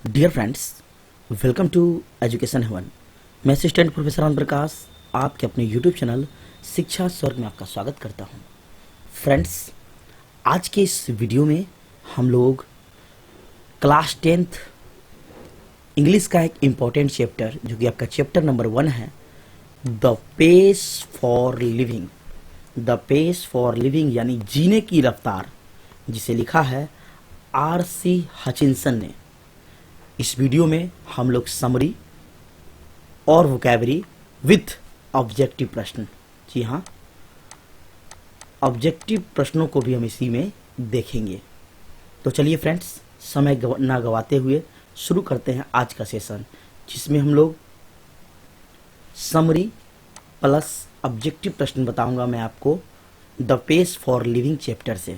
Dear friends, welcome to Education Haven. मैं assistant professor Om Prakash आपके अपने यूट्यूब चैनल शिक्षा स्वर्ग में आपका स्वागत करता हूं। फ्रेंड्स, आज के इस वीडियो में हम लोग क्लास 10th इंग्लिश का एक इम्पॉर्टेंट चैप्टर जो कि आपका चैप्टर नंबर 1 है, The pace for Living. The pace for Living यानी जीने की रफ्तार, जिसे लिखा है R.C. हचिंसन ने। इस वीडियो में हम लोग समरी और वोकैबरी विथ ऑब्जेक्टिव प्रश्न, जी हाँ, ऑब्जेक्टिव प्रश्नों को भी हम इसी में देखेंगे। तो चलिए फ्रेंड्स, समय ना गवाते हुए शुरू करते हैं आज का सेशन, जिसमें हम लोग समरी प्लस ऑब्जेक्टिव प्रश्न बताऊंगा मैं आपको The pace for living chapter से,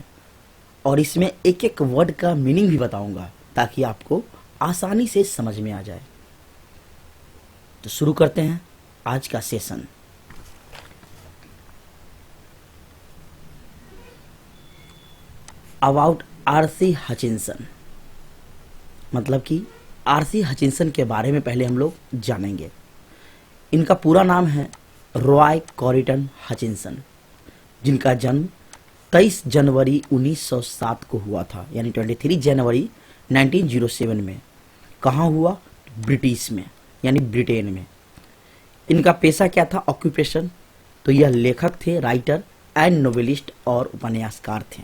और इसमें एक एक वर्ड का मीनिंग भी बताऊंगा ताकि आपको आसानी से समझ में आ जाए। तो शुरू करते हैं आज का सेशन। About R.C. हचिंसन, मतलब कि R.C. हचिंसन के बारे में पहले हम लोग जानेंगे। इनका पूरा नाम है रॉय कॉरिटन हचिंसन, जिनका जन्म 23 जनवरी 1907 को हुआ था, यानी 23 जनवरी 1907 में। कहाँ हुआ? ब्रिटिश में, यानी ब्रिटेन में। इनका पेशा क्या था, ऑक्यूपेशन? तो यह लेखक थे, राइटर एंड नोवेलिस्ट और उपन्यासकार थे।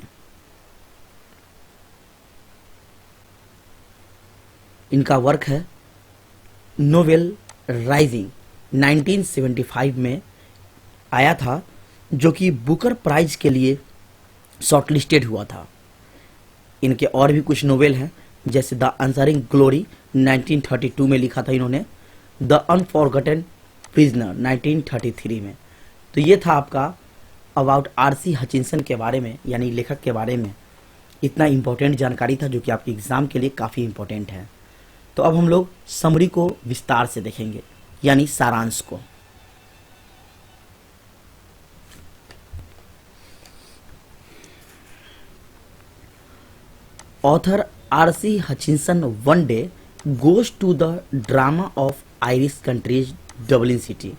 इनका वर्क है नोवेल राइजिंग, 1975 में आया था, जो कि बुकर प्राइज के लिए शॉर्टलिस्टेड हुआ था। इनके और भी कुछ नोवेल हैं, जैसे द अनसरिंग ग्लोरी 1932 में लिखा था इन्होंने, द अनफॉरगॉटन प्रिजनर 1933 में। तो ये था आपका अबाउट R.C. हचिंसन के बारे में, यानी लेखक के बारे में। इतना इम्पोर्टेंट जानकारी था जो कि आपके एग्जाम के लिए काफ़ी इम्पोर्टेंट है। तो अब हम लोग समरी को विस्तार से देखेंगे, यानी सारांश को। Author R.C. Hutchinson one day goes to the drama of Irish country's Dublin city।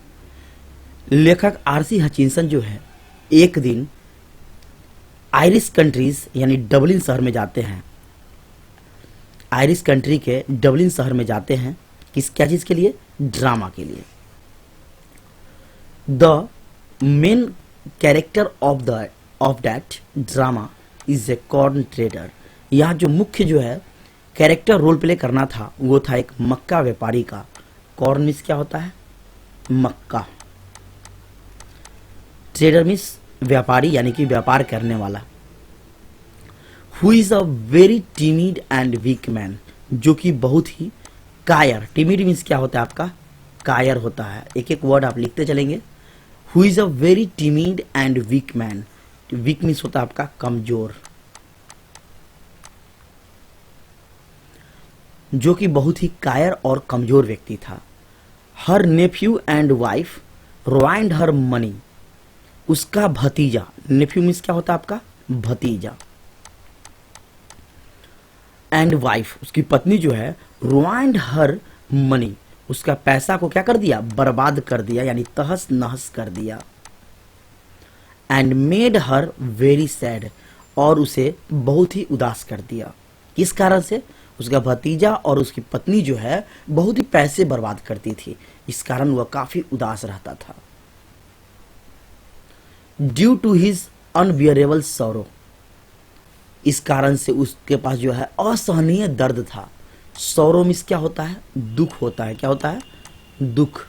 लेखक R.C. हचिंसन जो है, एक दिन आयरिश कंट्रीज यानी डबलिन शहर में जाते हैं। आयरिश कंट्री के डबलिन शहर में जाते हैं क्या चीज के लिए? ड्रामा के लिए। The main character of that drama is a corn trader. यहाँ जो मुख्य जो है कैरेक्टर रोल प्ले करना था, वो था एक मक्का व्यापारी का। कॉर्न मीन्स क्या होता है? मक्का। ट्रेडर मीन्स व्यापारी, यानी कि व्यापार करने वाला। Who is a very timid and weak man, जो कि बहुत ही कायर। टिमिड मीन्स क्या होता है आपका? कायर होता है। एक एक वर्ड आप लिखते चलेंगे। Who is a very timid and weak man, weak means होता है आपका कमजोर, जो कि बहुत ही कायर और कमजोर व्यक्ति था। Her nephew and wife ruined her money, उसका भतीजा। नेफ्यू मीन्स क्या होता है आपका? भतीजा। एंड वाइफ, उसकी पत्नी जो है, रुइंड हर मनी, उसका पैसा को क्या कर दिया? बर्बाद कर दिया, यानी तहस नहस कर दिया। And made her very sad, और उसे बहुत ही उदास कर दिया। किस कारण से? उसका भतीजा और उसकी पत्नी जो है बहुत ही पैसे बर्बाद करती थी, इस कारण वह काफी उदास रहता था। Due to his unbearable sorrow, इस कारण से उसके पास जो है असहनीय दर्द था। सॉरो मीन्स क्या होता है? दुख होता है। क्या होता है? दुख।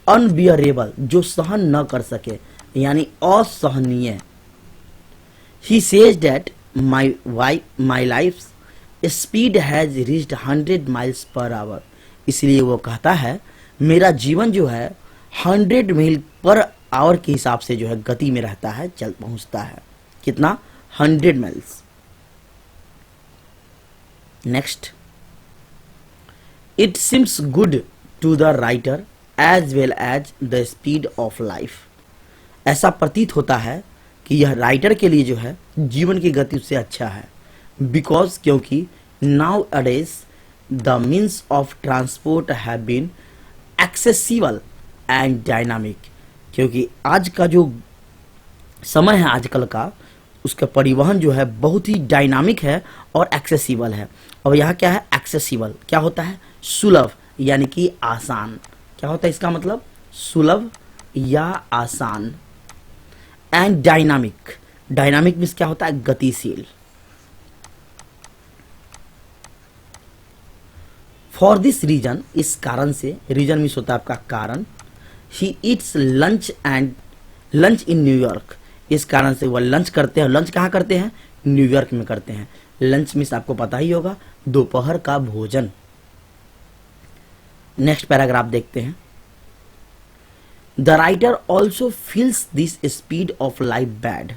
अनबियरेबल, जो सहन न कर सके, यानी असहनीय। He says that my life speed has reached 100 miles per hour, इसलिए वो कहता है मेरा जीवन जो है 100 मील पर आवर के हिसाब से जो है गति में रहता है, चल पहुंचता है। कितना? 100 miles. Next, it seems good to the writer as well as the speed of life, ऐसा प्रतीत होता है कि यह राइटर के लिए जो है जीवन की गति उससे अच्छा है। बिकॉज, क्योंकि nowadays the means of transport have been accessible and dynamic, क्योंकि आज का जो समय है आजकल का, उसका परिवहन जो है बहुत ही डायनामिक है और एक्सेसिबल है। और यहाँ क्या है, एक्सेसिबल क्या होता है, सुलभ यानी कि आसान। क्या होता है इसका मतलब, सुलभ या आसान। एंड डायनामिक, डायनामिक मीन्स क्या होता है, गतिशील। फॉर दिस रीजन, इस कारण से, रीजन मीन्स होता है आपका कारण। He eats lunch and lunch in New York, इस कारण से वह लंच करते हैं। लंच कहाँ करते हैं, न्यूयॉर्क में करते हैं। लंच मीन्स आपको पता ही होगा, दोपहर का भोजन। नेक्स्ट पैराग्राफ देखते हैं। The writer also feels this speed of life bad,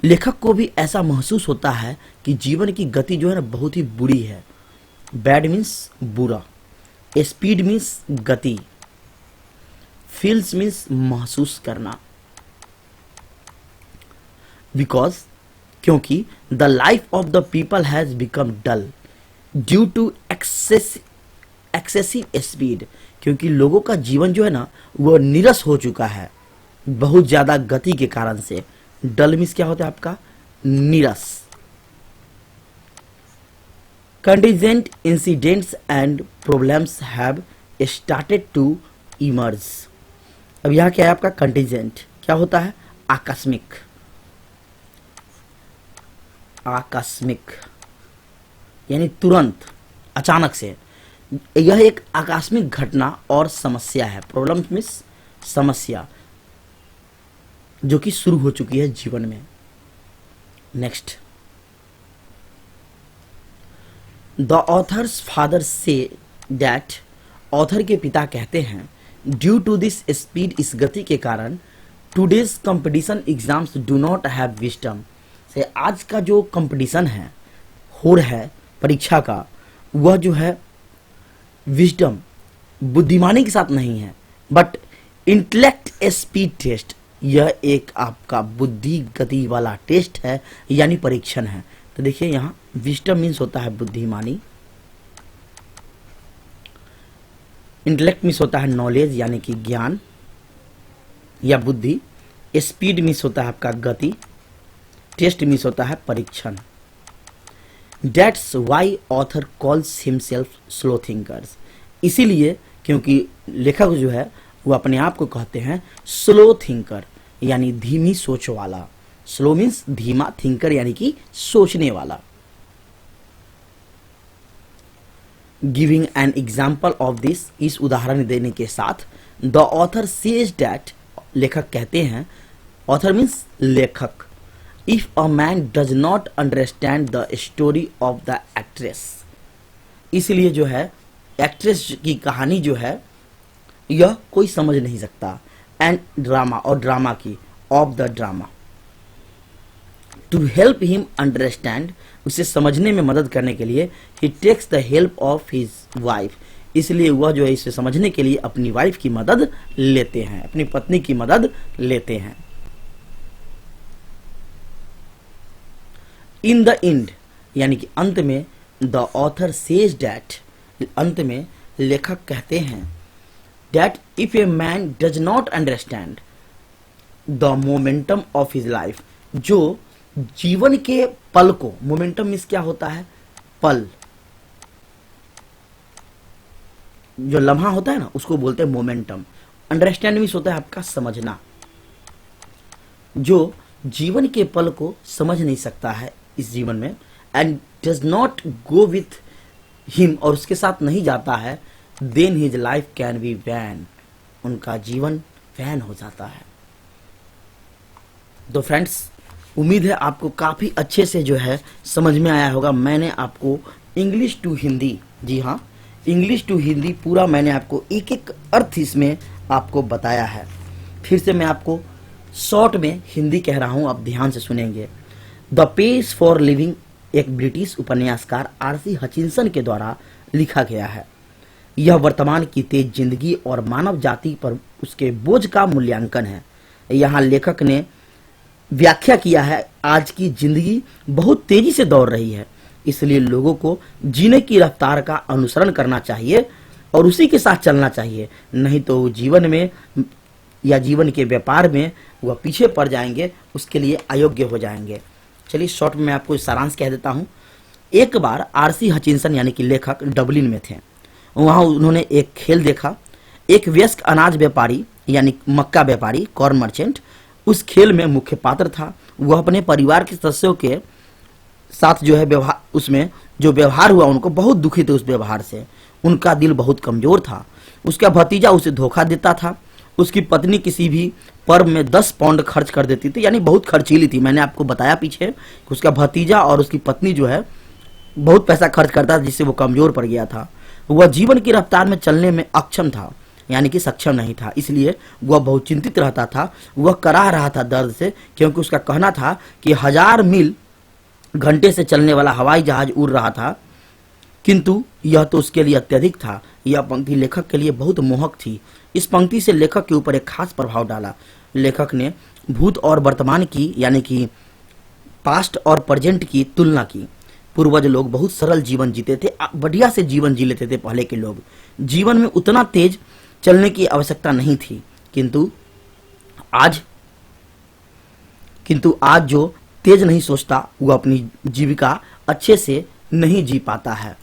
लेखक को भी ऐसा महसूस होता है कि जीवन की गति जो है ना बहुत ही बुरी है। बैड मीन्स बुरा, स्पीड मीन्स गति, फील्स मीन्स महसूस करना। बिकॉज, क्योंकि the life of the people has become dull due to excessive speed, क्योंकि लोगों का जीवन जो है ना वो नीरस हो चुका है बहुत ज्यादा गति के कारण से। डल मीन्स क्या होता है आपका, नीरस। Contingent incidents and problems have started to emerge. अब यहां क्या है आपका, कंटीजेंट क्या होता है, आकस्मिक। आकस्मिक यानी तुरंत, अचानक से। यह एक आकस्मिक घटना और समस्या है। प्रॉब्लम मीन्स समस्या, जो कि शुरू हो चुकी है जीवन में। Next, the author's father say that, author के पिता कहते हैं, ड्यू टू दिस स्पीड, इस गति के कारण, today's competition exams do not have wisdom, से आज का जो कंपटीशन है, हो रहा है परीक्षा का, वह जो है विजडम बुद्धिमानी के साथ नहीं है, बट इंटेलेक्ट स्पीड टेस्ट, यह एक आपका बुद्धि गति वाला टेस्ट है यानी परीक्षण है। तो देखिए यहाँ विजडम मीन्स होता है बुद्धिमानी, इंटेलेक्ट मीन्स होता है नॉलेज यानी कि ज्ञान या बुद्धि, स्पीड मीन्स होता है आपका गति, टेस्ट मीन्स होता है परीक्षण। That's why author calls himself slow thinkers, इसीलिए क्योंकि लेखक जो है वो अपने आप को कहते हैं स्लो थिंकर यानी धीमी सोच वाला। स्लो मीन्स धीमा, थिंकर यानी कि सोचने वाला। Giving an example of this, इस उदाहरण देने के साथ, द ऑथर सेज डैट, लेखक कहते हैं, ऑथर मीन्स लेखक, if a man does not understand the story of the actress, इसलिए जो है एक्ट्रेस की कहानी जो है यह कोई समझ नहीं सकता, एंड ड्रामा, और ड्रामा की, of the drama, to help him understand, उसे समझने में मदद करने के लिए, he takes the help of his wife, इसलिए वह जो है इसे समझने के लिए अपनी वाइफ की मदद लेते हैं, अपनी पत्नी की मदद लेते हैं। इन द एंड यानी कि अंत में, द ऑथर सेज डैट, अंत में लेखक कहते हैं, that if a man does not understand the momentum of his life, जो जीवन के पल को, मोमेंटम मीन्स क्या होता है, पल, जो लम्हा होता है ना उसको बोलते हैं मोमेंटम। अंडरस्टैंड मीन्स होता है आपका समझना, जो जीवन के पल को समझ नहीं सकता है इस जीवन में, and does not go with him, और उसके साथ नहीं जाता है, then his life can be vain, उनका जीवन वैन हो जाता है। तो फ्रेंड्स, उम्मीद है आपको काफी अच्छे से जो है समझ में आया होगा। मैंने आपको इंग्लिश टू हिंदी, जी हाँ, इंग्लिश टू हिंदी पूरा मैंने आपको एक एक अर्थ इसमें आपको बताया है। फिर से मैं आपको शॉर्ट में हिंदी कह रहा हूं, आप ध्यान से सुनेंगे। द पेस फॉर लिविंग एक ब्रिटिश उपन्यासकार आरसी हचिंसन के द्वारा लिखा गया है। यह वर्तमान की तेज जिंदगी और मानव जाति पर उसके बोझ का मूल्यांकन है। यहाँ लेखक ने व्याख्या किया है, आज की जिंदगी बहुत तेजी से दौड़ रही है, इसलिए लोगों को जीने की रफ्तार का अनुसरण करना चाहिए और उसी के साथ चलना चाहिए, नहीं तो जीवन में या जीवन के व्यापार में वह पीछे पड़ जाएंगे, उसके लिए अयोग्य हो जाएंगे। चलिए शॉर्ट में मैं आपको सारांश कह देता हूँ। एक बार आरसी हचिंसन यानी कि लेखक डबलिन में थे। वहाँ उन्होंने एक खेल देखा। एक वयस्क अनाज व्यापारी यानी मक्का व्यापारी, कॉर्न मर्चेंट, उस खेल में मुख्य पात्र था। वह अपने परिवार के सदस्यों के साथ जो है व्यवहार, उसमें जो व्यवहार हुआ उनको बहुत दुखी थे उस व्यवहार से। उनका दिल बहुत कमजोर था। उसका भतीजा उसे धोखा देता था। उसकी पत्नी किसी भी पर्व में 10 पाउंड खर्च कर देती थी, यानी बहुत खर्चीली थी। मैंने आपको बताया पीछे कि उसका भतीजा और उसकी पत्नी जो है बहुत पैसा खर्च करता था, जिससे वो कमजोर पड़ गया था। वह जीवन की रफ्तार में चलने में अक्षम था, यानी कि सक्षम नहीं था। इसलिए वह बहुत चिंतित रहता था। वह कराह रहा था दर्द से, क्योंकि उसका कहना था कि 1000 मील घंटे से चलने वाला हवाई जहाज उड़ रहा था, किंतु यह तो उसके लिए अत्यधिक था। यह पंक्ति लेखक के लिए बहुत मोहक थी। इस पंक्ति से लेखक के ऊपर एक खास प्रभाव डाला। लेखक ने भूत और वर्तमान की, यानी कि पास्ट और प्रेजेंट की तुलना की। पूर्वज लोग बहुत सरल जीवन जीते थे, बढ़िया से जीवन जी लेते थे पहले के लोग। जीवन में उतना तेज चलने की आवश्यकता नहीं थी, किंतु आज जो तेज नहीं सोचता वह अपनी जीविका अच्छे से नहीं जी पाता है।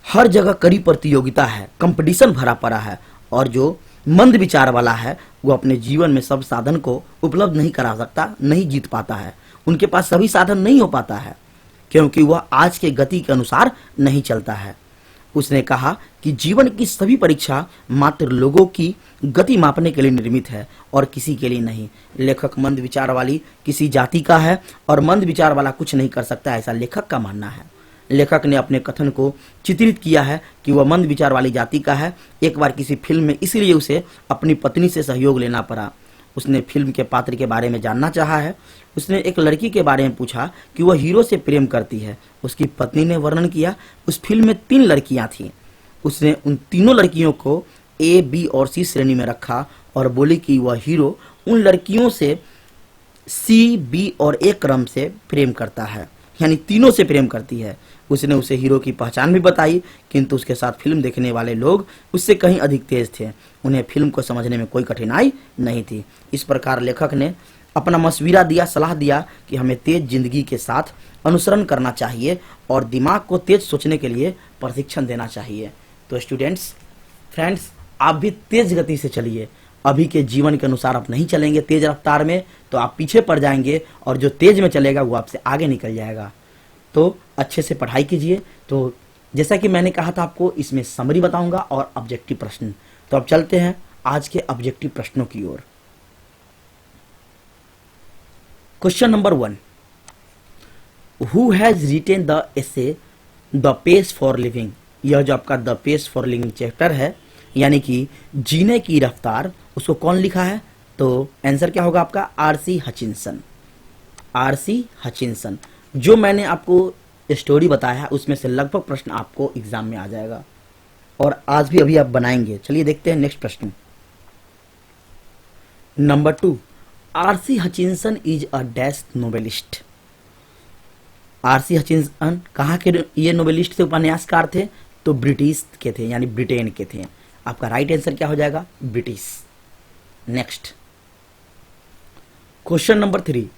हर जगह कड़ी प्रतियोगिता है, कंपटीशन भरा पड़ा है, और जो मंद विचार वाला है वो अपने जीवन में सब साधन को उपलब्ध नहीं करा सकता, नहीं जीत पाता है। उनके पास सभी साधन नहीं हो पाता है, क्योंकि वह आज के गति के अनुसार नहीं चलता है। उसने कहा कि जीवन की सभी परीक्षा मात्र लोगों की गति मापने के लिए निर्मित है और किसी के लिए नहीं। लेखक मंद विचार वाली किसी जाति का है और मंद विचार वाला कुछ नहीं कर सकता, ऐसा लेखक का मानना है। लेखक ने अपने कथन को चित्रित किया है कि वह मंद विचार वाली जाति का है। एक बार किसी फिल्म में इसलिए उसे अपनी पत्नी से सहयोग लेना पड़ा। उसने फिल्म के पात्र के बारे में जानना चाहा है। उसने एक लड़की के बारे में पूछा कि वह हीरो से प्रेम करती है। उसकी पत्नी ने वर्णन किया उस फिल्म में 3 लड़कियां थीं। उसने उन तीनों लड़कियों को ए, बी और सी श्रेणी में रखा और बोली कि वह हीरो उन लड़कियों से सी, बी और ए क्रम से प्रेम करता है, यानी तीनों से प्रेम करती है। उसने उसे हीरो की पहचान भी बताई, किंतु उसके साथ फिल्म देखने वाले लोग उससे कहीं अधिक तेज थे। उन्हें फिल्म को समझने में कोई कठिनाई नहीं थी। इस प्रकार लेखक ने अपना मशविरा दिया, सलाह दिया कि हमें तेज जिंदगी के साथ अनुसरण करना चाहिए और दिमाग को तेज सोचने के लिए प्रशिक्षण देना चाहिए। तो स्टूडेंट्स, फ्रेंड्स, आप भी तेज गति से चलिए। अभी के जीवन के अनुसार आप नहीं चलेंगे तेज रफ्तार में तो आप पीछे पड़ जाएंगे, और जो तेज में चलेगा वो आपसे आगे निकल जाएगा। तो अच्छे से पढ़ाई कीजिए। तो जैसा कि मैंने कहा था आपको, इसमें समरी बताऊंगा और ऑब्जेक्टिव प्रश्न। तो अब चलते हैं आज के ऑब्जेक्टिव प्रश्नों की ओर। Question number 1, who has written the essay the pace for living. यह जो आपका the pace for living chapter है, यानी कि जीने की रफ्तार, उसको कौन लिखा है? तो आंसर क्या होगा आपका? RC Hutchinson. RC Hutchinson. जो मैंने आपको स्टोरी बताया है उसमें से लगभग प्रश्न आपको एग्जाम में आ जाएगा, और आज भी अभी आप बनाएंगे। चलिए देखते हैं नेक्स्ट प्रश्न। Number 2, RC Hutchinson is a dash novelist. RC Hutchinson कहाँ के ये नोवेलिस्ट थे, उपन्यासकार थे? तो ब्रिटिश के थे, यानी ब्रिटेन के थे। आपका राइट आंसर क्या हो जाएगा? British. Next question number 3,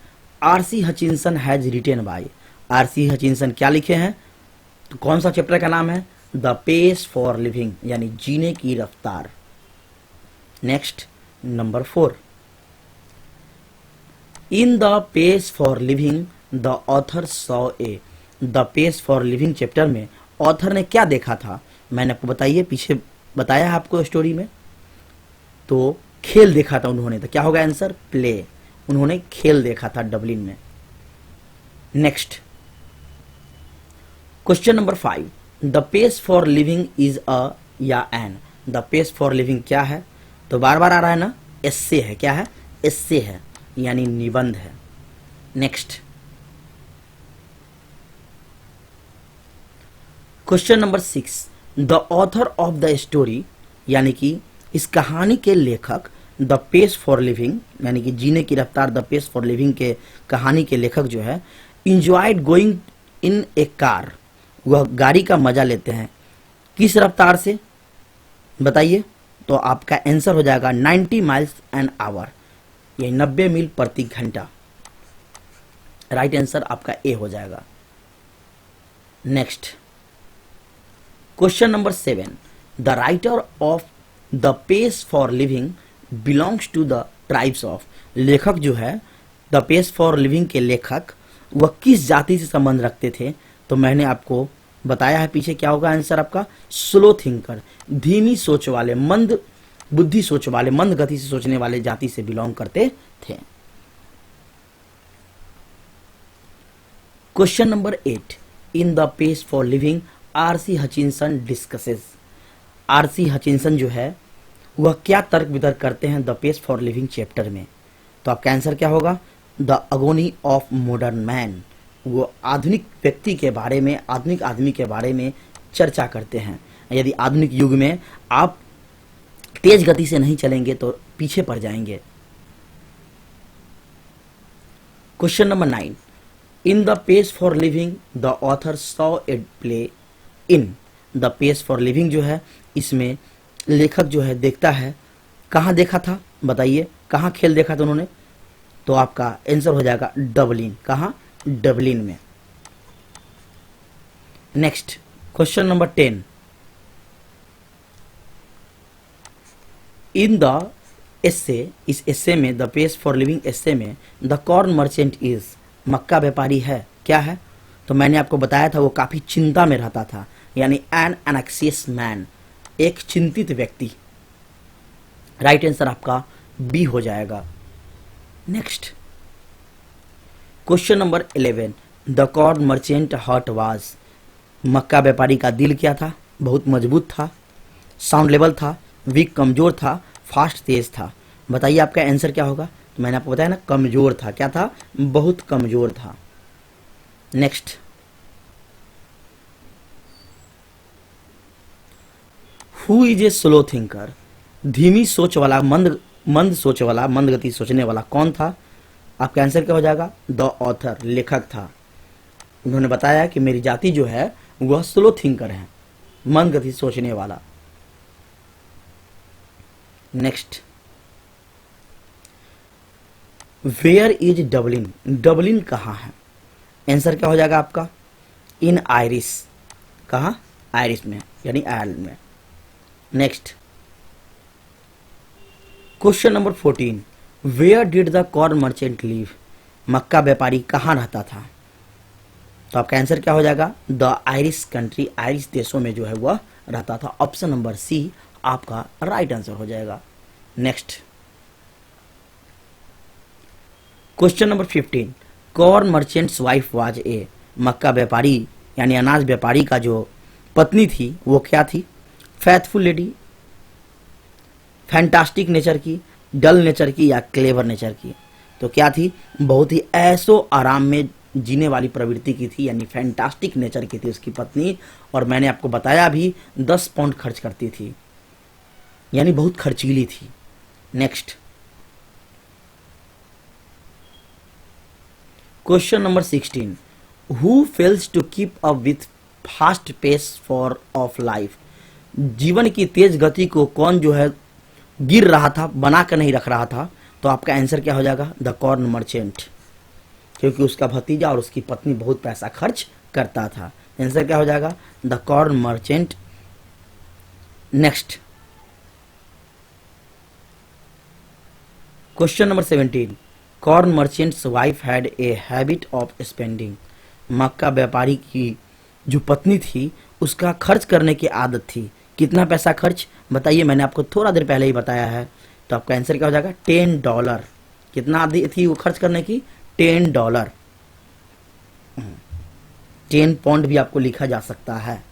RC Hutchinson has written by. RC Hutchinson क्या लिखे हैं? तो कौन सा चैप्टर का नाम है? द पेस फॉर लिविंग, यानी जीने की रफ्तार। Next number 4, in The pace for Living the author saw a. The pace for living chapter में ऑथर ने क्या देखा था? मैंने आपको बताइए, पीछे बताया है आपको स्टोरी में। तो खेल देखा था उन्होंने। तो क्या होगा आंसर? प्ले। उन्होंने खेल देखा था डबलिन में। Next question number 5, the pace for living is a or an. The pace for living क्या है? तो बार बार आ रहा है ना, एस्से है। क्या है? एस्से है, यानी निबंध है। Next question number 6, the author of the story, यानी कि इस कहानी के लेखक, द पेस फॉर लिविंग यानी कि जीने की रफ्तार, द पेस फॉर लिविंग के कहानी के लेखक जो है, enjoyed going in A car, वह गाड़ी का मजा लेते हैं किस रफ्तार से, बताइए। तो आपका आंसर हो जाएगा 90 माइल्स एन आवर, ये 90 मील प्रति घंटा। राइट आंसर आपका ए हो जाएगा। Next question number 7, the writer of The pace for Living belongs to the tribes of, लेखक जो है द पेस फॉर लिविंग के लेखक वह किस जाति से संबंध रखते थे। तो मैंने आपको बताया है पीछे, क्या होगा आंसर आपका, स्लो थिंकर, धीमी सोच वाले, मंद बुद्धि सोच वाले, मंद गति से सोचने वाले जाति से बिलोंग करते थे। Question number 8, in The pace for Living RC Hutchinson discusses, RC Hutchinson जो है वह क्या तर्क वितर्क करते हैं The pace for living chapter में। तो आपका आंसर क्या होगा, the agony of modern man, वो आधुनिक व्यक्ति के बारे में, आधुनिक आदमी के बारे में चर्चा करते हैं। यदि आधुनिक युग में आप तेज गति से नहीं चलेंगे तो पीछे पड़ जाएंगे। Question number 9, in The pace for Living the author saw a play in, The pace for Living जो है इसमें लेखक जो है देखता है, कहाँ देखा था बताइए, कहाँ खेल देखा था उन्होंने। तो आपका आंसर हो जाएगा डबलिन, कहाँ, डबलिन में। Next question number 10, in the essay, इस एस्से में, the pace for living essay में, द कॉर्न मर्चेंट इज, मक्का व्यापारी है क्या है। तो मैंने आपको बताया था वो काफी चिंता में रहता था, यानी एन एनक्सियस मैन, एक चिंतित व्यक्ति। राइट आंसर आपका बी हो जाएगा। Next question number 11, the corn merchant heart was, मक्का व्यापारी का दिल क्या था, बहुत मजबूत था, साउंड लेवल था, वीक कमजोर था, फास्ट तेज था। बताइए आपका आंसर क्या होगा। तो मैंने आपको बताया ना, कमजोर था, क्या था, बहुत कमजोर था। Next who is a slow thinker, धीमी सोच वाला, मंद सोच वाला, मंद गति सोचने वाला कौन था। आपका आंसर क्या हो जाएगा, द ऑथर, लेखक था। उन्होंने बताया कि मेरी जाति जो है वह स्लो थिंकर है, मंद गति सोचने वाला। Next where is Dublin, Dublin कहाँ है। आंसर क्या हो जाएगा आपका, इन आयरिश, कहाँ, आयरिश में, यानी आयरलैंड में। Next question number 14, where did the corn merchant live, मक्का व्यापारी कहाँ रहता था। तो आपका आंसर क्या हो जाएगा, द आयरिश कंट्री, आयरिश देशों में जो है वह रहता था। ऑप्शन नंबर सी आपका राइट आंसर हो जाएगा। Next question number 15, corn merchant's wife was a, मक्का व्यापारी यानी अनाज व्यापारी का जो पत्नी थी वो क्या थी, फेथफुल लेडी, फैंटास्टिक नेचर की, डल नेचर की, या क्लेवर नेचर की। तो क्या थी, बहुत ही ऐसो आराम में जीने वाली प्रवृत्ति की थी, यानी फैंटास्टिक नेचर की थी उसकी पत्नी। और मैंने आपको बताया भी 10 पाउंड खर्च करती थी, यानी बहुत खर्चीली थी। Next question number 16, who fails to keep up with fast pace for of life, जीवन की तेज गति को कौन जो है गिर रहा था, बना कर नहीं रख रहा था। तो आपका आंसर क्या हो जाएगा, द कॉर्न मर्चेंट, क्योंकि उसका भतीजा और उसकी पत्नी बहुत पैसा खर्च करता था। आंसर क्या हो जाएगा, the corn merchant. Next question number 17, corn merchant's wife had a habit of spending, मक्का व्यापारी की जो पत्नी थी उसका खर्च करने की आदत थी। कितना पैसा खर्च बताइए, मैंने आपको थोड़ा देर पहले ही बताया है। तो आपका आंसर क्या हो जाएगा, $10। कितना आदि थी वो खर्च करने की, $10। 10 पाउंड भी आपको लिखा जा सकता है।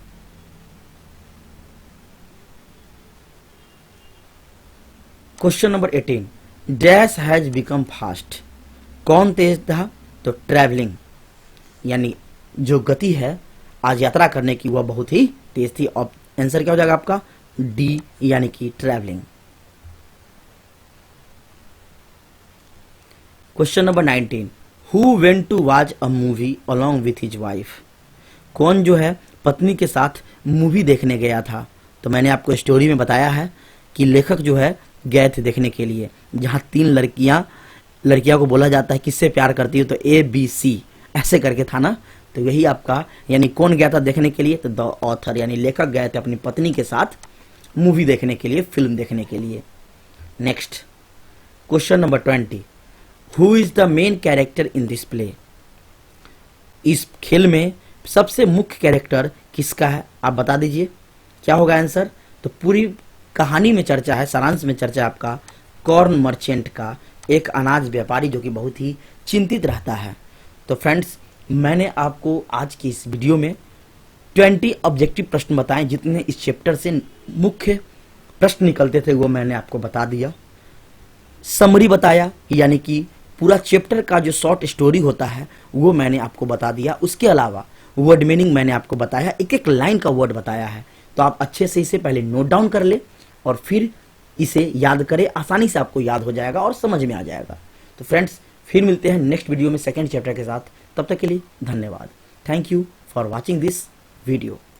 Question number 18, dash has become fast, कौन तेज था। तो ट्रैवलिंग, यानी जो गति है आज यात्रा करने की वह बहुत ही तेज थी। और आंसर क्या हो जाएगा आपका, डी, यानी कि travelling. Question number 19, who went to watch a movie along with his wife, कौन जो है पत्नी के साथ मूवी देखने गया था। तो मैंने आपको स्टोरी में बताया है कि लेखक जो है गए थे देखने के लिए, जहाँ 3 लड़कियां को बोला जाता है किससे प्यार करती हो, तो ABC ऐसे करके था ना। तो यही आपका यानी कौन गया था देखने के लिए, तो द ऑथर यानी लेखक गए थे अपनी पत्नी के साथ मूवी देखने के लिए, फिल्म देखने के लिए। Next question number 20, who is the main character in this play, इस खेल में सबसे मुख्य कैरेक्टर किसका है, आप बता दीजिए क्या होगा आंसर। तो पूरी कहानी में चर्चा है, सारांश में चर्चा है आपका कॉर्न मर्चेंट का, एक अनाज व्यापारी जो कि बहुत ही चिंतित रहता है। तो फ्रेंड्स, मैंने आपको आज की इस वीडियो में 20 ऑब्जेक्टिव प्रश्न बताएं, जितने इस चैप्टर से मुख्य प्रश्न निकलते थे वो मैंने आपको बता दिया। समरी बताया, यानी कि पूरा चैप्टर का जो शॉर्ट स्टोरी होता है वो मैंने आपको बता दिया। उसके अलावा वर्ड मीनिंग मैंने आपको बताया, एक एक लाइन का वर्ड बताया है। तो आप अच्छे से इसे पहले नोट डाउन कर ले और फिर इसे याद करें, आसानी से आपको याद हो जाएगा और समझ में आ जाएगा। तो फ्रेंड्स, फिर मिलते हैं नेक्स्ट वीडियो में सेकंड चैप्टर के साथ। तब तक के लिए धन्यवाद। Thank you for watching this video.